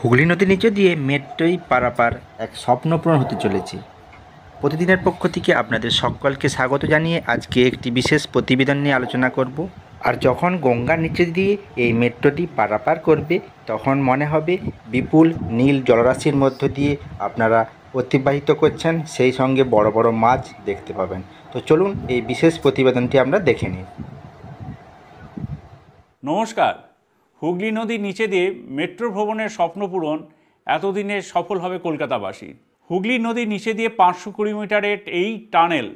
হুগলি নদীর নিচে দিয়ে মেট্রোই পারাপার এক স্বপ্নপূরণ হতে চলেছে। প্রতিদিনের পক্ষ থেকে আপনাদের সকলকে স্বাগত জানিয়ে আজকে একটি বিশেষ প্রতিবেদন নিয়ে আলোচনা করব। আর যখন গঙ্গার নিচে দিয়ে এই মেট্রোটি পারাপার করবে তখন মনে হবে বিপুল নীল জলরাশির মধ্য দিয়ে আপনারা অতিবাহিত করছেন, সেই সঙ্গে বড় বড় মাছ দেখতে পাবেন। তো চলুন এই বিশেষ প্রতিবেদনটি আমরা দেখে নিই। নমস্কার। হুগলি নদীর নিচে দিয়ে মেট্রো ভ্রমণের স্বপ্নপূরণ এতদিনে সফল হবে কলকাতাবাসী। হুগলি নদীর নিচে দিয়ে 520 মিটারের এই টানেল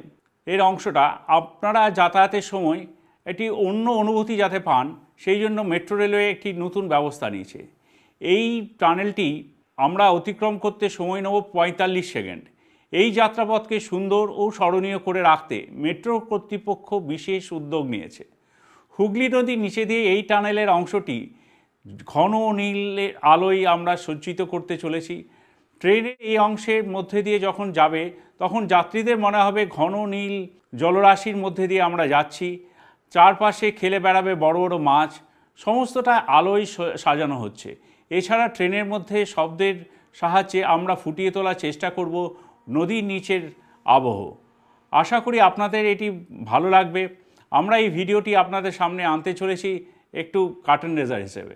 এর অংশটা আপনারা যাতায়াতের সময় একটি অন্য অনুভূতি যাতে পান সেই জন্য মেট্রো রেলওয়ে একটি নতুন ব্যবস্থা নিয়েছে। এই টানেলটি আমরা অতিক্রম করতে সময় নেব 45 সেকেন্ড। এই যাত্রাপথকে সুন্দর ও স্মরণীয় করে রাখতে মেট্রো কর্তৃপক্ষ বিশেষ উদ্যোগ নিয়েছে। হুগলি নদীর নিচে দিয়ে এই টানেলের অংশটি ঘন নীলের আলোয় আমরা সজ্জিত করতে চলেছি। ট্রেনের এই অংশের মধ্যে দিয়ে যখন যাবে তখন যাত্রীদের মনে হবে ঘন নীল জলরাশির মধ্যে দিয়ে আমরা যাচ্ছি। চারপাশে খেলে বেড়াবে বড় বড় মাছ, সমস্তটা আলোয় সাজানো হচ্ছে। এছাড়া ট্রেনের মধ্যে শব্দের সাহায্যে আমরা ফুটিয়ে তোলার চেষ্টা করব নদীর নিচের আবহ। আশা করি আপনাদের এটি ভালো লাগবে। আমরা এই ভিডিওটি আপনাদের সামনে আনতে চলেছি একটু কার্টুন রেজার হিসেবে।